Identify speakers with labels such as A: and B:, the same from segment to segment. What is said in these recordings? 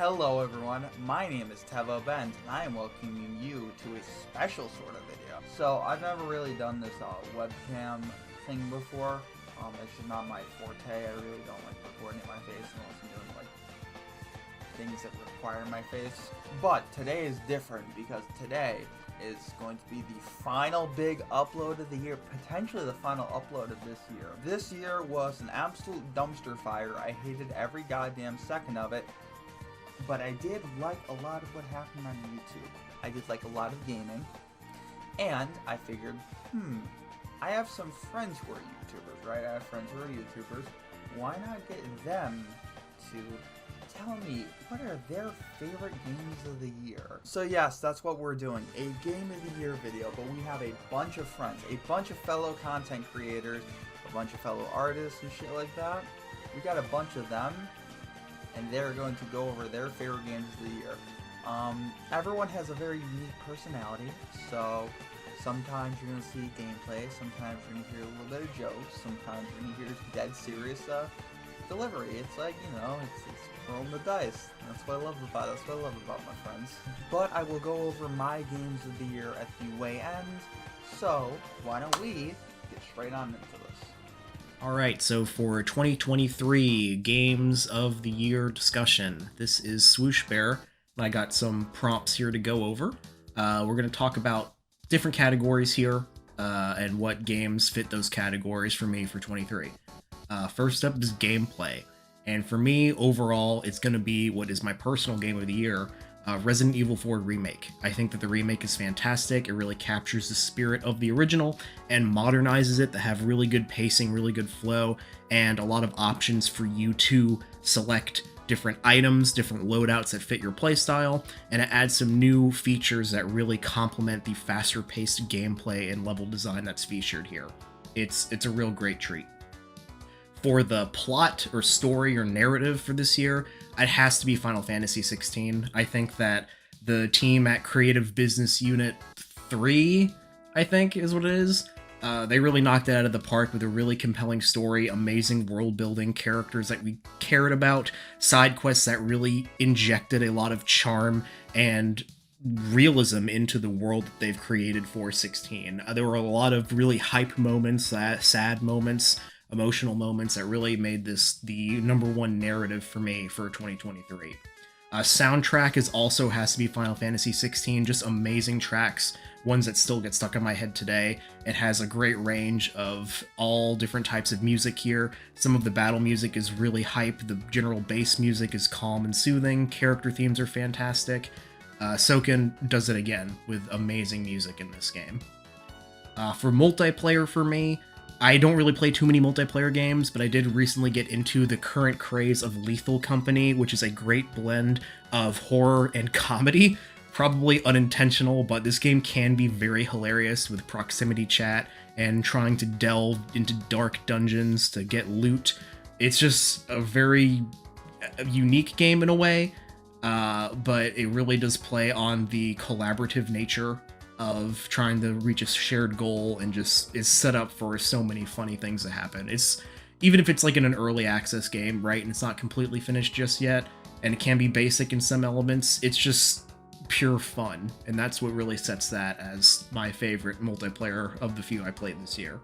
A: Hello everyone, my name is TevhoBend, and I am welcoming you to a special sort of video. So, I've never really done this webcam thing before. It's just not my forte. I really don't like recording my face unless I'm doing like things that require my face. But today is different because today is going to be the final big upload of the year, potentially the final upload of this year. This year was an absolute dumpster fire. I hated every goddamn second of it. But I did like a lot of what happened on YouTube. I did like a lot of gaming. And I figured, I have some friends who are YouTubers, right? I have friends who are YouTubers. Why not get them to tell me what are their favorite games of the year? So yes, that's what we're doing. A game of the year video, but we have a bunch of friends, a bunch of fellow content creators, a bunch of fellow artists and shit like that. We got a bunch of them, and they're going to go over their favorite games of the year. Everyone has a very unique personality, so sometimes you're going to see gameplay, sometimes you're going to hear a little bit of jokes, sometimes you're going to hear dead serious delivery. It's like, you know, it's rolling the dice. That's what I love about it. That's what I love about my friends. But I will go over my games of the year at the way end, so why don't we get straight on into this.
B: Alright, so for 2023 Games of the Year discussion, this is SwooshBear, and I got some prompts here to go over. We're going to talk about different categories here, and what games fit those categories for me for 23. First up is gameplay, and for me, overall, it's going to be what is my personal game of the year, Resident Evil 4 Remake. I think that the remake is fantastic. It really captures the spirit of the original and modernizes it to have really good pacing, really good flow, and a lot of options for you to select different items, different loadouts that fit your playstyle, and it adds some new features that really complement the faster paced gameplay and level design that's featured here. It's a real great treat. For the plot or story or narrative for this year, it has to be Final Fantasy 16. I think that the team at Creative Business Unit 3, I think is what it is, they really knocked it out of the park with a really compelling story, amazing world building, characters that we cared about, side quests that really injected a lot of charm and realism into the world that they've created for 16. There were a lot of really hype moments, sad moments, emotional moments that really made this the #1 narrative for me for 2023. Soundtrack also has to be Final Fantasy 16, just amazing tracks, ones that still get stuck in my head today. It has a great range of all different types of music here. Some of the battle music is really hype, the general bass music is calm and soothing, character themes are fantastic. Soken does it again with amazing music in this game. For multiplayer for me, I don't really play too many multiplayer games, but I did recently get into the current craze of Lethal Company, which is a great blend of horror and comedy. Probably unintentional, but this game can be very hilarious with proximity chat and trying to delve into dark dungeons to get loot. It's just a very unique game in a way, but it really does play on the collaborative nature of trying to reach a shared goal, and just is set up for so many funny things to happen. It's even if it's like in an early access game, right, and it's not completely finished just yet, and it can be basic in some elements, it's just pure fun, and that's what really sets that as my favorite multiplayer of the few I played this year.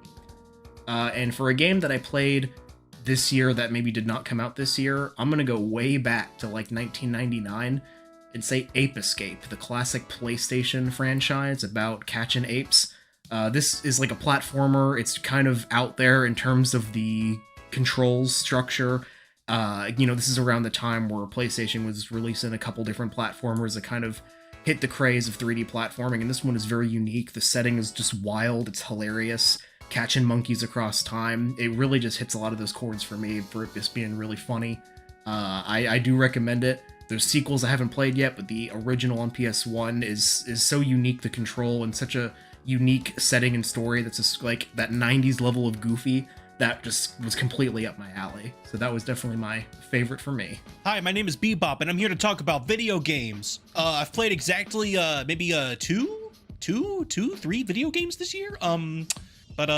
B: And for a game that I played this year that maybe did not come out this year, I'm gonna go way back to like 1999 and say Ape Escape, the classic PlayStation franchise about catching apes. This is like a platformer. It's kind of out there in terms of the controls structure. This is around the time where PlayStation was releasing a couple different platformers that kind of hit the craze of 3D platforming, and this one is very unique. The setting is just wild. It's hilarious. Catching monkeys across time. It really just hits a lot of those chords for me, for it just being really funny. I do recommend it. There's sequels I haven't played yet, but the original on PS1 is so unique, the control, and such a unique setting and story that's just like that 90s level of goofy that just was completely up my alley. So that was definitely my favorite for me.
C: Hi, my name is Bebop, and I'm here to talk about video games. I've played exactly maybe 3 video games this year. But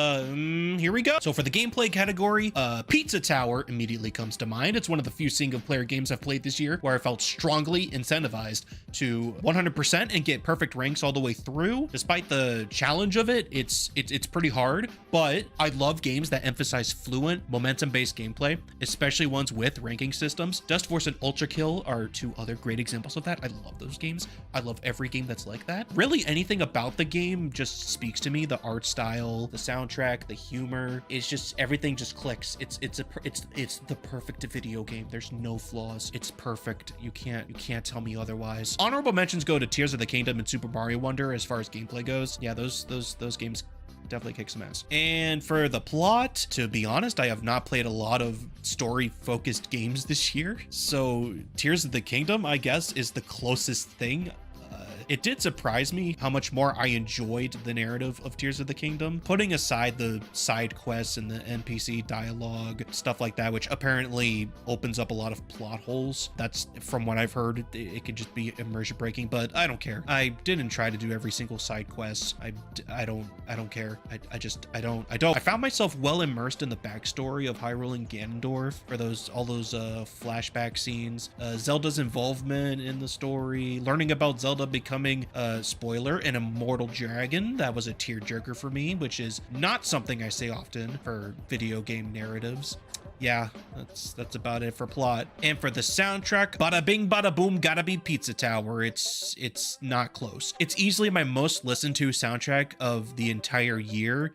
C: here we go. So for the gameplay category, Pizza Tower immediately comes to mind. It's one of the few single player games I've played this year where I felt strongly incentivized to 100% and get perfect ranks all the way through. Despite the challenge of it, it's pretty hard, but I love games that emphasize fluent, momentum-based gameplay, especially ones with ranking systems. Dust Force and Ultra Kill are two other great examples of that. I love those games. I love every game that's like that. Really, anything about the game just speaks to me. The art style, the soundtrack, the humor, it's just everything just clicks. It's the perfect video game. There's no flaws. It's perfect. You can't tell me otherwise. Honorable mentions go to Tears of the Kingdom and Super Mario Wonder as far as gameplay goes. Yeah, those games definitely kick some ass. And for the plot, to be honest, I have not played a lot of story-focused games this year, so Tears of the Kingdom, I guess, is the closest thing. It did surprise me how much more I enjoyed the narrative of Tears of the Kingdom, putting aside the side quests and the NPC dialogue, stuff like that, which apparently opens up a lot of plot holes. That's, from what I've heard, it could just be immersion breaking, but I don't care. I didn't try to do every single side quest. I don't care. I don't. I found myself well immersed in the backstory of Hyrule and Ganondorf for all those flashback scenes, Zelda's involvement in the story, learning about Zelda becoming spoiler, an immortal dragon. That was a tearjerker for me, which is not something I say often for video game narratives. Yeah, that's about it for plot. And for the soundtrack, bada bing bada boom, gotta be Pizza Tower. It's not close. It's easily my most listened to soundtrack of the entire year.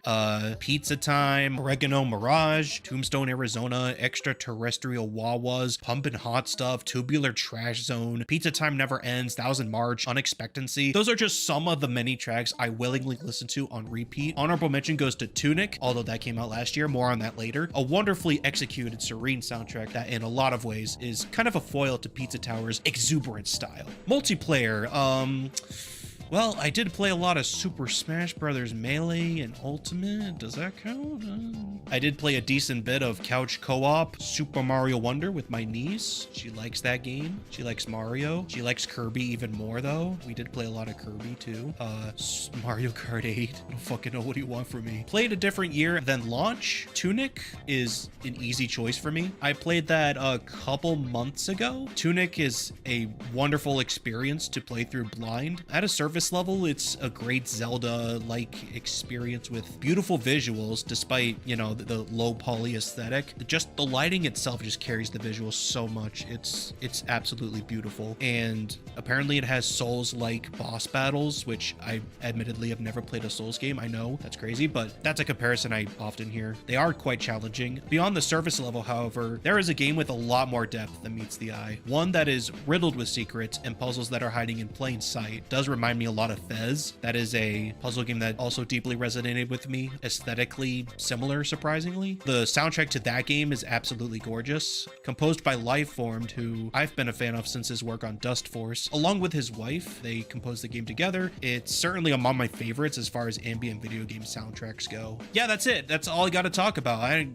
C: Pizza Time, Oregano Mirage, Tombstone Arizona, Extraterrestrial Wawas, Pumpin' Hot Stuff, Tubular Trash Zone, Pizza Time Never Ends, Thousand March, Unexpectancy. Those are just some of the many tracks I willingly listen to on repeat. Honorable mention goes to Tunic, although that came out last year. More on that later. A wonderfully executed, serene soundtrack that in a lot of ways is kind of a foil to Pizza Tower's exuberant style. Multiplayer, well, I did play a lot of Super Smash Bros. Melee and Ultimate. Does that count? I did play a decent bit of couch co-op Super Mario Wonder with my niece. She likes that game. She likes Mario. She likes Kirby even more, though. We did play a lot of Kirby, too. Mario Kart 8. I don't fucking know what you want from me. Played a different year than launch. Tunic is an easy choice for me. I played that a couple months ago. Tunic is a wonderful experience to play through blind. At a surface level, it's a great Zelda-like experience with beautiful visuals, despite, you know, the low poly aesthetic. Just the lighting itself just carries the visuals so much. It's absolutely beautiful. And apparently it has Souls-like boss battles, which I admittedly have never played a Souls game. I know that's crazy, but that's a comparison I often hear. They are quite challenging. Beyond the surface level, however, there is a game with a lot more depth than meets the eye. One that is riddled with secrets and puzzles that are hiding in plain sight. Does remind me a lot of Fez. That is a puzzle game that also deeply resonated with me. Aesthetically similar, surprisingly. The soundtrack to that game is absolutely gorgeous. Composed by Lifeformed, who I've been a fan of since his work on Dust Force. Along with his wife, they composed the game together. It's certainly among my favorites as far as ambient video game soundtracks go. Yeah, that's it. That's all I got to talk about. Bye.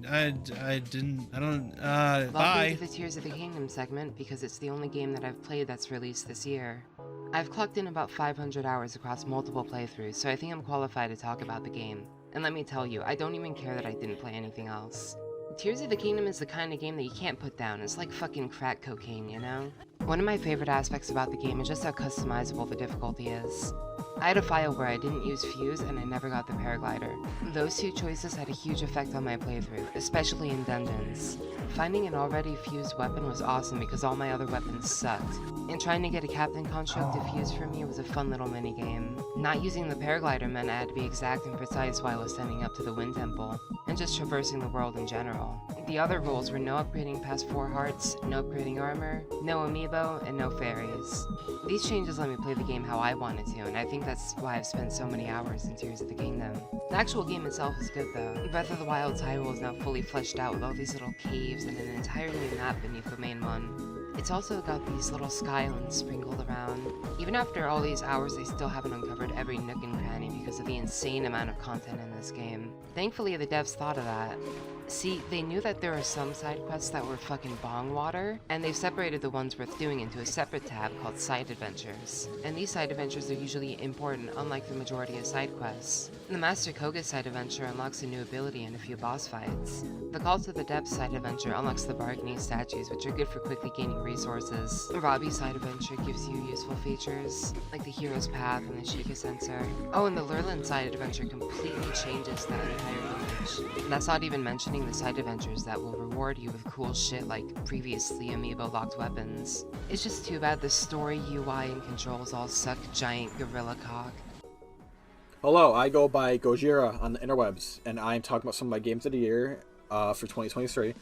D: To the Tears of the Kingdom segment because it's the only game that I've played that's released this year. I've clocked in about 500 hours across multiple playthroughs, so I think I'm qualified to talk about the game. And let me tell you, I don't even care that I didn't play anything else. Tears of the Kingdom is the kind of game that you can't put down. It's like fucking crack cocaine, you know? One of my favorite aspects about the game is just how customizable the difficulty is. I had a file where I didn't use Fuse and I never got the paraglider. Those two choices had a huge effect on my playthrough, especially in dungeons. Finding an already fused weapon was awesome because all my other weapons sucked, and trying to get a captain construct to fuse for me was a fun little minigame. Not using the paraglider meant I had to be exact and precise while I was standing up to the Wind Temple, and just traversing the world in general. The other rules were no upgrading past 4 hearts, no upgrading armor, no amiibo, and no fairies. These changes let me play the game how I wanted to, and I think that's why I've spent so many hours in Tears of the Kingdom. The actual game itself is good though. Breath of the Wild's Hyrule is now fully fleshed out with all these little caves and an entire new map beneath the main one. It's also got these little sky islands sprinkled around. Even after all these hours, they still haven't uncovered every nook and cranny because of the insane amount of content in this game. Thankfully, the devs thought of that. See, they knew that there are some side quests that were fucking bong water, and they've separated the ones worth doing into a separate tab called side adventures. And these side adventures are usually important, unlike the majority of side quests. The Master Koga side adventure unlocks a new ability and a few boss fights. The Call to the Depths side adventure unlocks the bargaining statues, which are good for quickly gaining resources. The Robbie side adventure gives you useful features, like the Hero's Path and the Sheikah Sensor. Oh, and the Lurlin side adventure completely changes that entire image. And that's not even mentioning the side adventures that will reward you with cool shit like previously amiibo-locked weapons. It's just too bad the story, UI, and controls all suck giant gorilla cock.
E: Hello, I go by Gojira on the interwebs, and I'm talking about some of my games of the year for 2023.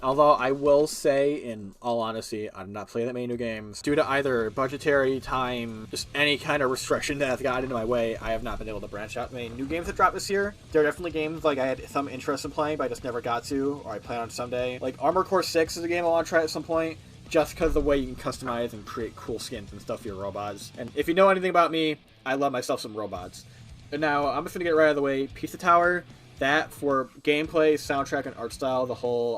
E: Although I will say, in all honesty, I've not played that many new games. Due to either budgetary, time, just any kind of restriction that has gotten into my way, I have not been able to branch out many new games that dropped this year. There are definitely games like I had some interest in playing, but I just never got to, or I plan on someday. Like Armored Core 6 is a game I want to try at some point, just because of the way you can customize and create cool skins and stuff for your robots. And if you know anything about me, I love myself some robots. And now, I'm just going to get right out of the way. Pizza Tower. That, for gameplay, soundtrack, and art style,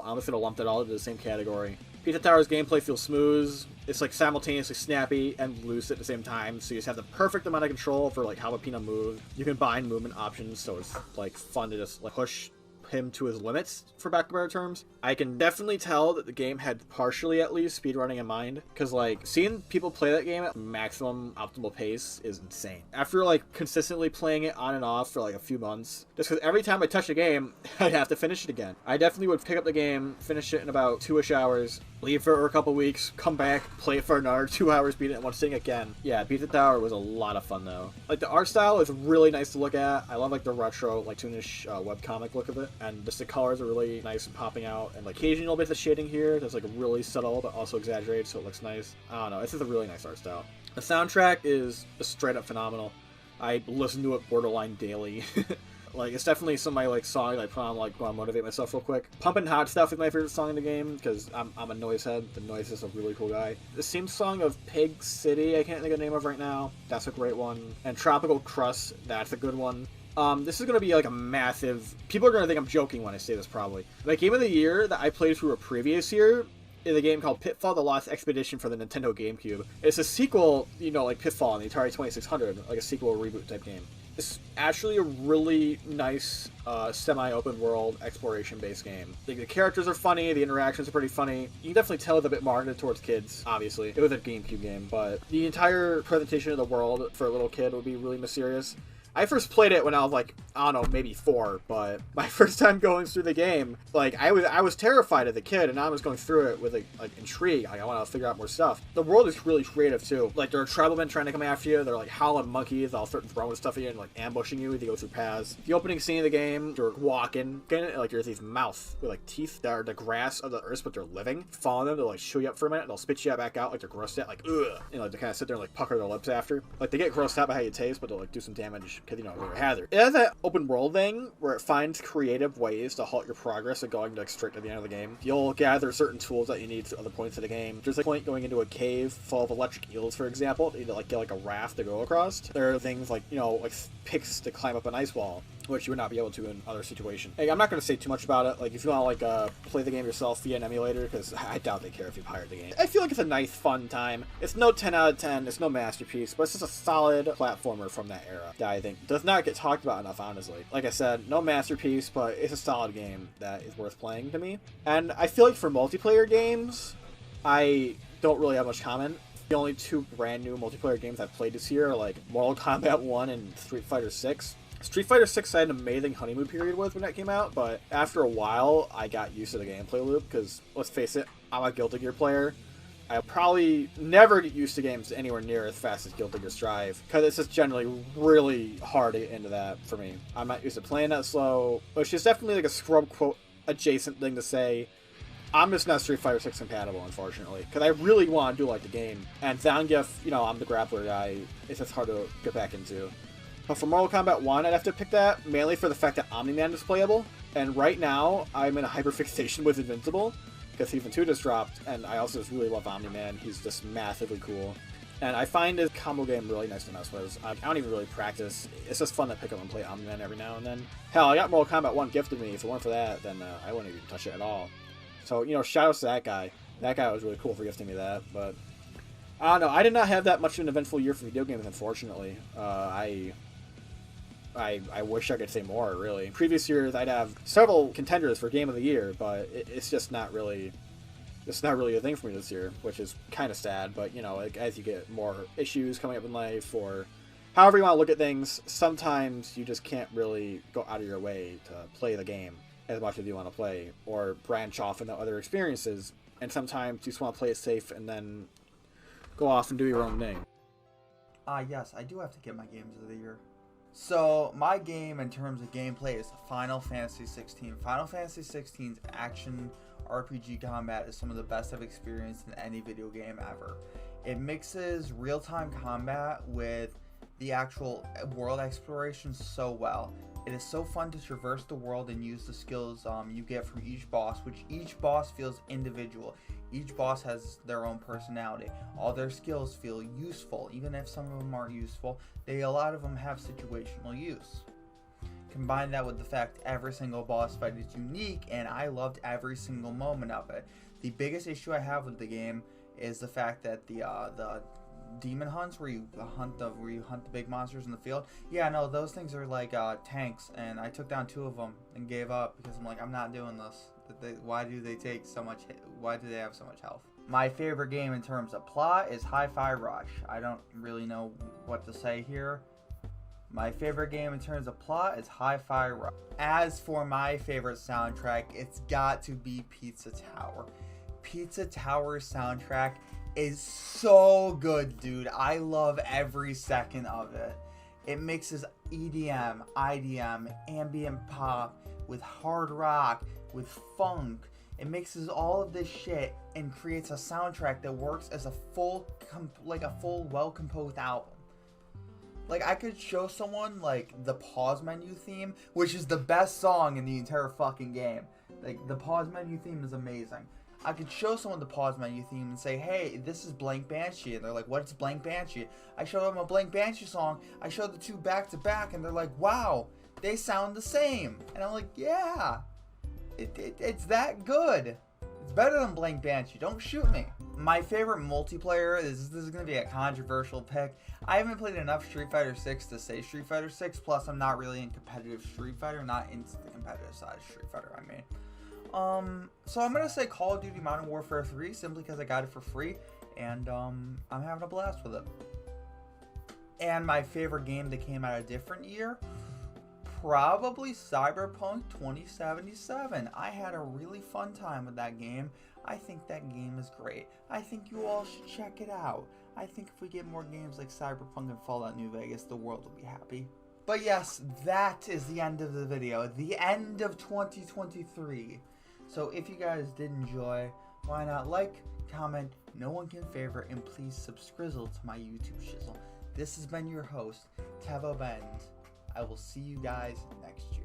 E: I'm just going to lump it all into the same category. Pizza Tower's gameplay feels smooth. It's like simultaneously snappy and loose at the same time, so you just have the perfect amount of control for like how Pina moves. You can bind movement options, so it's like fun to just like push him to his limits, for lack of better terms. I can definitely tell that the game had partially at least speedrunning in mind, because like seeing people play that game at maximum optimal pace is insane. After like consistently playing it on and off for like a few months, just because every time I touch a game, I'd have to finish it again. I definitely would pick up the game, finish it in about 2-ish hours, leave for a couple weeks, come back, play it for another 2 hours, beat it in one sitting again. Yeah, Pizza Tower was a lot of fun though. Like the art style is really nice to look at. I love like the retro, like cartoonish webcomic look of it, and just the colors are really nice and popping out. And like occasional bits of shading here that's like really subtle but also exaggerated, so it looks nice. I don't know, this is a really nice art style. The soundtrack is just straight up phenomenal. I listen to it borderline daily. Like, it's definitely some of my like songs I put on like when I motivate myself real quick. Pumpin' Hot Stuff is my favorite song in the game because I'm a noise head. The Noise is a really cool guy. The theme song of Pig City, I can't think of the name of right now. That's a great one. And Tropical Crust, that's a good one. This is going to be like a massive... People are going to think I'm joking when I say this probably. The game of the year that I played through a previous year is a game called Pitfall: The Lost Expedition for the Nintendo GameCube. It's a sequel, you know, like Pitfall on the Atari 2600, like a sequel reboot type game. It's actually a really nice semi-open world exploration-based game. Like, the characters are funny, the interactions are pretty funny. You can definitely tell it's a bit marketed towards kids, obviously. It was a GameCube game, but the entire presentation of the world for a little kid would be really mysterious. I first played it when I was like, I don't know, maybe 4, but my first time going through the game, like, I was terrified as a kid, and I was going through it with like intrigue. Like, I want to figure out more stuff. The world is really creative too. Like, there are tribal men trying to come after you. They're like howling monkeys. They'll start throwing stuff at you and like ambushing you as you go through paths. The opening scene of the game, you're walking, like there's these mouths with like teeth that are the grass of the earth, but they're living. Follow them, they'll like chew you up for a minute, and they'll spit you back out like they're grossed out, like ugh. You know, they kind of sit there and like pucker their lips after. Like, they get grossed out by how you taste, but they'll like do some damage because, you know, they're a hazard. It has that open world thing where it finds creative ways to halt your progress of going like straight to the end of the game. You'll gather certain tools that you need to other points of the game. There's a point going into a cave full of electric eels, for example, that you need to like get like a raft to go across. There are things like, you know, like picks to climb up an ice wall, which you would not be able to in other situations. Hey, I'm not going to say too much about it. Like, if you want to like play the game yourself via an emulator, because I doubt they care if you've hired the game. I feel like it's a nice, fun time. It's no 10 out of 10. It's no masterpiece, but it's just a solid platformer from that era that I think does not get talked about enough, honestly. Like I said, no masterpiece, but it's a solid game that is worth playing to me. And I feel like for multiplayer games, I don't really have much comment. The only 2 brand new multiplayer games I've played this year are like Mortal Kombat 1 and Street Fighter 6. Street Fighter 6 I had an amazing honeymoon period with when that came out, but after a while, I got used to the gameplay loop, because, let's face it, I'm a Guilty Gear player. I'll probably never get used to games anywhere near as fast as Guilty Gear Strive, because it's just generally really hard to get into that for me. I'm not used to playing that slow, which is definitely like a scrub quote adjacent thing to say. I'm just not Street Fighter 6 compatible, unfortunately, because I really want to do like the game. And Zangief, you know, I'm the grappler guy, it's just hard to get back into. But for Mortal Kombat 1, I'd have to pick that, mainly for the fact that Omni-Man is playable. And right now, I'm in a hyperfixation with Invincible, because Season 2 just dropped, and I also just really love Omni-Man. He's just massively cool. And I find this combo game really nice to mess with. I don't even really practice. It's just fun to pick up and play Omni-Man every now and then. Hell, I got Mortal Kombat 1 gifted me. If it weren't for that, then I wouldn't even touch it at all. So, you know, shout outs to that guy. That guy was really cool for gifting me that. But, I don't know. I did not have that much of an eventful year for video games, unfortunately. I wish I could say more, really. In previous years, I'd have several contenders for Game of the Year, but it's just not really... It's not really a thing for me this year, which is kind of sad, but, you know, like, as you get more issues coming up in life, or however you want to look at things, sometimes you just can't really go out of your way to play the game as much as you want to play, or branch off into other experiences, and sometimes you just want to play it safe and then go off and do your own thing.
A: Yes, I do have to get my games of the year. So, my game in terms of gameplay is Final Fantasy 16. Final Fantasy 16's action RPG combat is some of the best I've experienced in any video game ever. It mixes real-time combat with the actual world exploration so well. It is so fun to traverse the world and use the skills you get from each boss, which each boss feels individual. Each boss has their own personality. All their skills feel useful, even if some of them aren't useful. A lot of them have situational use. Combine that with the fact every single boss fight is unique, and I loved every single moment of it. The biggest issue I have with the game is the fact that the demon hunts where you hunt the big monsters in the field. Yeah, no, those things are like tanks, and I took down 2 of them and gave up because I'm like, I'm not doing this. Why do they take so much? Why do they have so much health? My favorite game in terms of plot is Hi-Fi Rush. I don't really know what to say here. My favorite game in terms of plot is Hi-Fi Rush. As for my favorite soundtrack, it's got to be Pizza Tower. Pizza Tower's soundtrack is so good, dude. I love every second of it. It mixes EDM, IDM, ambient pop with hard rock, with funk. It mixes all of this shit and creates a soundtrack that works as a full, well-composed album. Like, I could show someone, like, the pause menu theme, which is the best song in the entire fucking game. Like, the pause menu theme is amazing. I could show someone the pause menu theme and say, hey, this is Blank Banshee. And they're like, what's Blank Banshee? I showed them a Blank Banshee song. I showed the 2 back to back, and they're like, wow, they sound the same. And I'm like, yeah, it's that good. It's better than Blank Banshee. Don't shoot me. My favorite multiplayer, this is going to be a controversial pick. I haven't played enough Street Fighter 6 to say Street Fighter 6, plus I'm not really in competitive Street Fighter, not into the competitive side of Street Fighter, I mean. So I'm going to say Call of Duty Modern Warfare 3, simply because I got it for free, and I'm having a blast with it. And my favorite game that came out a different year, probably Cyberpunk 2077. I had a really fun time with that game. I think that game is great. I think you all should check it out. I think if we get more games like Cyberpunk and Fallout New Vegas, the world will be happy. But yes, that is the end of the video. The end of 2023. So if you guys did enjoy, why not like, comment, no one can favorite, and please subscribe to my YouTube shizzle. This has been your host, TevhoBend. I will see you guys next year.